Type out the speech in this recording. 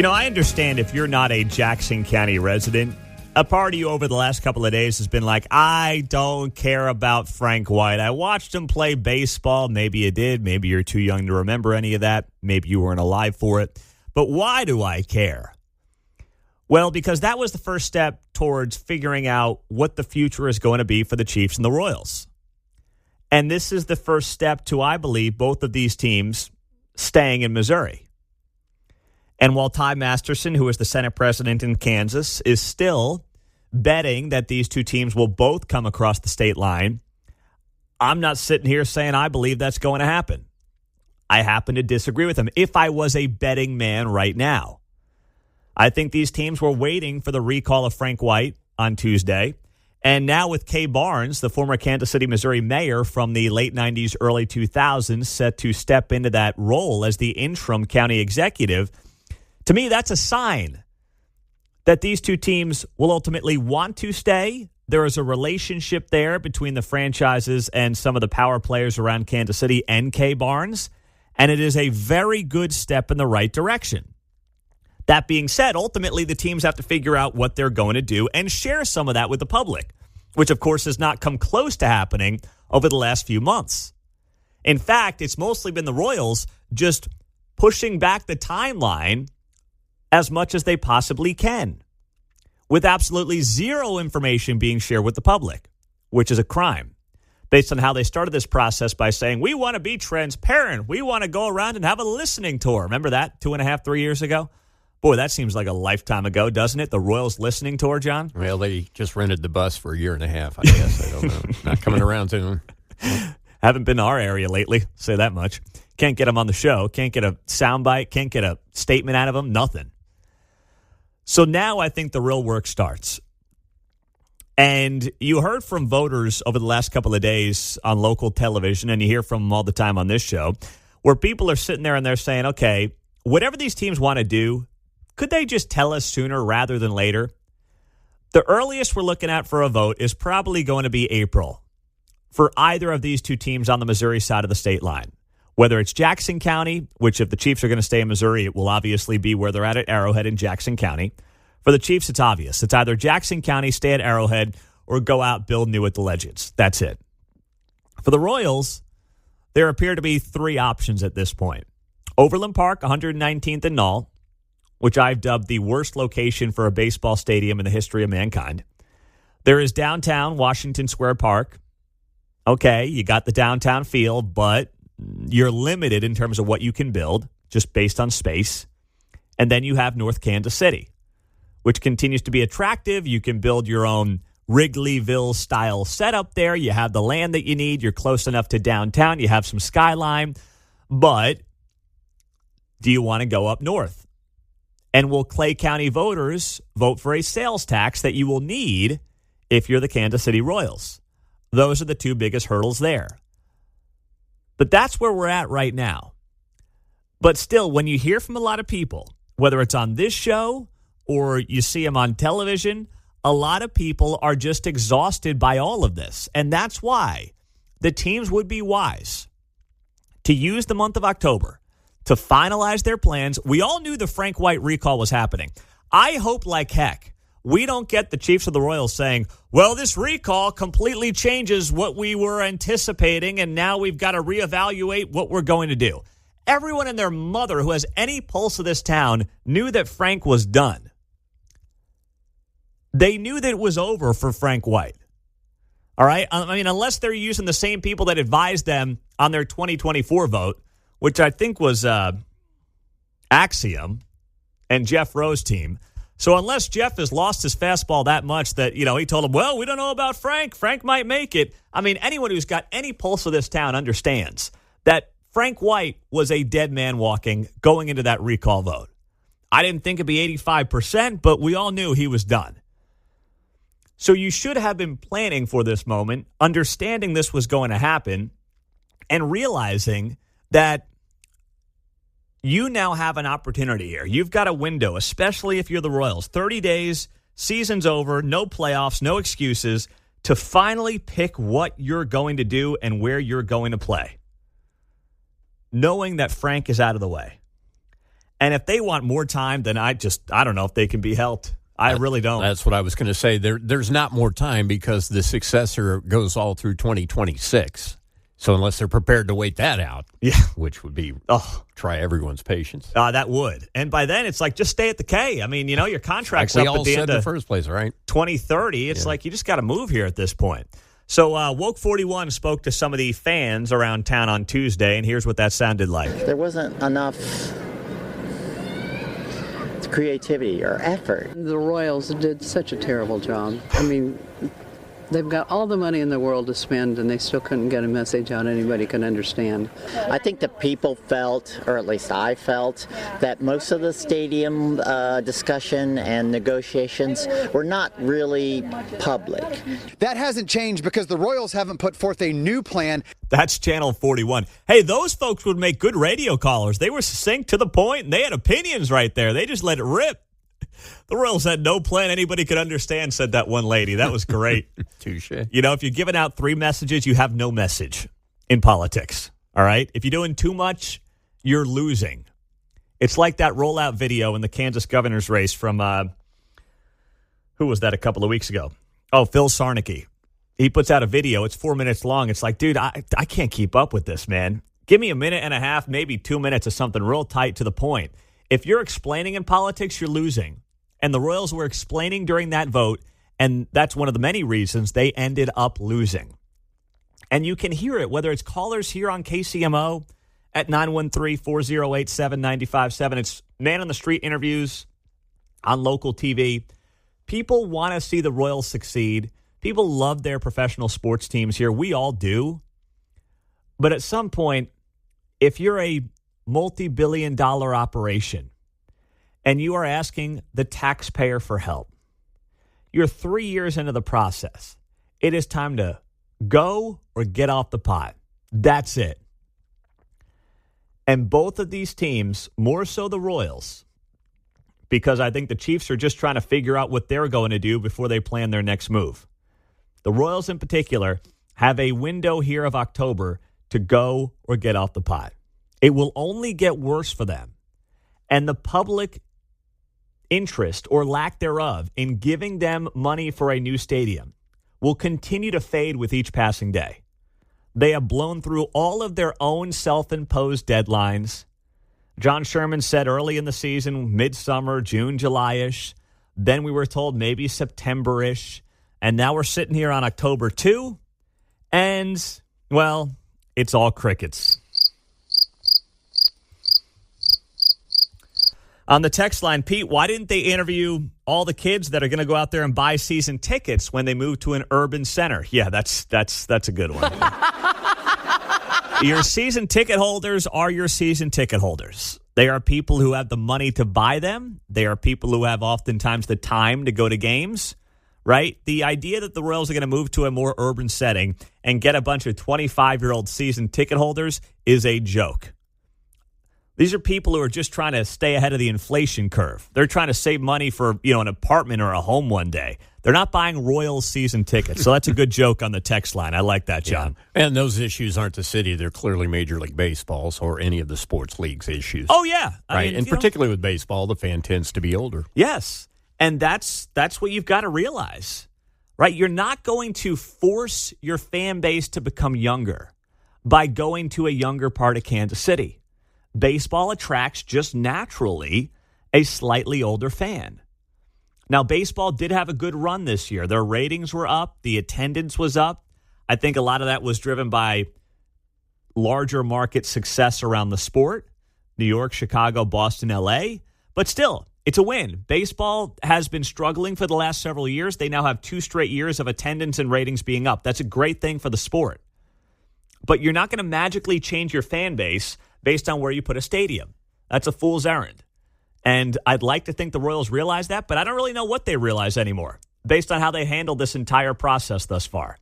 I understand if you're not a Jackson County resident, a part of you over the last couple of days has been like, I don't care about Frank White. I watched him play baseball. Maybe you did. Maybe you're too young to remember any of that. Maybe you weren't alive for it. But why do I care? Well, because that was the first step towards figuring out what the future is going to be for the Chiefs and the Royals. And this is the first step to, I believe, both of these teams staying in Missouri. And while Ty Masterson, who is the Senate president in Kansas, is still betting that these two teams will both come across the state line, I'm not sitting here saying I believe that's going to happen. I happen to disagree with him if I was a betting man right now. I think these teams were waiting for the recall of Frank White on Tuesday. And now with Kay Barnes, the former Kansas City, Missouri mayor from the late 90s, early 2000s, set to step into that role as the interim county executive, to me, that's a sign that these two teams will ultimately want to stay. There is a relationship there between the franchises and some of the power players around Kansas City and Kay Barnes, and it is a very good step in the right direction. That being said, ultimately, the teams have to figure out what they're going to do and share some of that with the public, which, of course, has not come close to happening over the last few months. In fact, it's mostly been the Royals just pushing back the timeline as much as they possibly can, with absolutely zero information being shared with the public, which is a crime, based on how they started this process by saying, we want to be transparent. We want to go around and have a listening tour. Remember that 2.5, 3 years ago? Boy, that seems like a lifetime ago, doesn't it? The Royals listening tour, John? Well, they just rented the bus for a year and a half, I guess. I don't know. Not coming around soon. Haven't been to our area lately, say that much. Can't get them on the show. Can't get a soundbite. Can't get a statement out of them. Nothing. So now I think the real work starts. And you heard from voters over the last couple of days on local television, and you hear from them all the time on this show, where people are sitting there and they're saying, okay, whatever these teams want to do, could they just tell us sooner rather than later? The earliest we're looking at for a vote is probably going to be April for either of these two teams on the Missouri side of the state line. Whether it's Jackson County, which if the Chiefs are going to stay in Missouri, it will obviously be where they're at Arrowhead in Jackson County. For the Chiefs, it's obvious. It's either Jackson County, stay at Arrowhead, or go out, build new at the Legends. That's it. For the Royals, there appear to be three options at this point. Overland Park, 119th and Knoll, which I've dubbed the worst location for a baseball stadium in the history of mankind. There is downtown Washington Square Park. Okay, you got the downtown feel, but you're limited in terms of what you can build, just based on space. And then you have North Kansas City, which continues to be attractive. You can build your own Wrigleyville-style setup there. You have the land that you need. You're close enough to downtown. You have some skyline. But do you want to go up north? And will Clay County voters vote for a sales tax that you will need if you're the Kansas City Royals? Those are the two biggest hurdles there. But that's where we're at right now. But still, when you hear from a lot of people, whether it's on this show or you see them on television, a lot of people are just exhausted by all of this. And that's why the teams would be wise to use the month of October to finalize their plans. We all knew the Frank White recall was happening. I hope like heck we don't get the Chiefs or the Royals saying, well, this recall completely changes what we were anticipating, and now we've got to reevaluate what we're going to do. Everyone and their mother who has any pulse of this town knew that Frank was done. They knew that it was over for Frank White. All right? I mean, unless they're using the same people that advised them on their 2024 vote, which I think was Axiom and Jeff Rowe's team. So unless Jeff has lost his fastball that much that, he told him, well, we don't know about Frank. Frank might make it. I mean, anyone who's got any pulse of this town understands that Frank White was a dead man walking going into that recall vote. I didn't think it'd be 85%, but we all knew he was done. So you should have been planning for this moment, understanding this was going to happen, and realizing that you now have an opportunity here. You've got a window, especially if you're the Royals. 30 days, season's over, no playoffs, no excuses, to finally pick what you're going to do and where you're going to play, knowing that Frank is out of the way. And if they want more time, then I don't know if they can be helped. I really don't. That's what I was going to say. There's not more time because the successor goes all through 2026. So unless they're prepared to wait that out, which would be try everyone's patience. That would. And by then, it's like, just stay at the K. I mean, your contract's like up at the end in the of first place, right? 2030. It's like you just got to move here at this point. So Woke 41 spoke to some of the fans around town on Tuesday, and here's what that sounded like. There wasn't enough creativity or effort. The Royals did such a terrible job. I mean, they've got all the money in the world to spend, and they still couldn't get a message out anybody can understand. I think the people felt, or at least I felt, that most of the stadium discussion and negotiations were not really public. That hasn't changed because the Royals haven't put forth a new plan. That's Channel 41. Hey, those folks would make good radio callers. They were succinct to the point, and they had opinions right there. They just let it rip. The Royals had no plan anybody could understand, said that one lady. That was great. Touche. If you're giving out 3 messages, you have no message in politics. All right? If you're doing too much, you're losing. It's like that rollout video in the Kansas governor's race from, who was that a couple of weeks ago? Oh, Phil Sarnicki. He puts out a video. It's 4 minutes long. It's like, dude, I can't keep up with this, man. Give me a minute and a half, maybe 2 minutes of something real tight to the point. If you're explaining in politics, you're losing. And the Royals were explaining during that vote, and that's one of the many reasons they ended up losing. And you can hear it, whether it's callers here on KCMO at 913-408-7957. It's man-on-the-street interviews on local TV. People want to see the Royals succeed. People love their professional sports teams here. We all do. But at some point, if you're a multi-billion-dollar operation and you are asking the taxpayer for help, you're 3 years into the process. It is time to go or get off the pot. That's it. And both of these teams, more so the Royals, because I think the Chiefs are just trying to figure out what they're going to do before they plan their next move. The Royals in particular have a window here of October to go or get off the pot. It will only get worse for them. And the public interest or lack thereof in giving them money for a new stadium will continue to fade with each passing day. They have blown through all of their own self-imposed deadlines. John Sherman said early in the season, midsummer, June, July-ish. Then we were told maybe September-ish. And now we're sitting here on October 2. And, well, it's all crickets. On the text line, Pete, why didn't they interview all the kids that are going to go out there and buy season tickets when they move to an urban center? Yeah, that's a good one. Your season ticket holders are your season ticket holders. They are people who have the money to buy them. They are people who have oftentimes the time to go to games, right? The idea that the Royals are going to move to a more urban setting and get a bunch of 25-year-old season ticket holders is a joke. These are people who are just trying to stay ahead of the inflation curve. They're trying to save money for, an apartment or a home one day. They're not buying Royals season tickets. So that's a good joke on the text line. I like that, John. Yeah. And those issues aren't the city. They're clearly Major League Baseball's or any of the sports leagues' issues. Oh, yeah. Right. And particularly with baseball, the fan tends to be older. Yes. And that's what you've got to realize, right? You're not going to force your fan base to become younger by going to a younger part of Kansas City. Baseball attracts just naturally a slightly older fan. Now, baseball did have a good run this year. Their ratings were up. The attendance was up. I think a lot of that was driven by larger market success around the sport. New York, Chicago, Boston, L.A. But still, it's a win. Baseball has been struggling for the last several years. They now have 2 straight years of attendance and ratings being up. That's a great thing for the sport. But you're not going to magically change your fan base based on where you put a stadium. That's a fool's errand. And I'd like to think the Royals realize that, but I don't really know what they realize anymore based on how they handled this entire process thus far.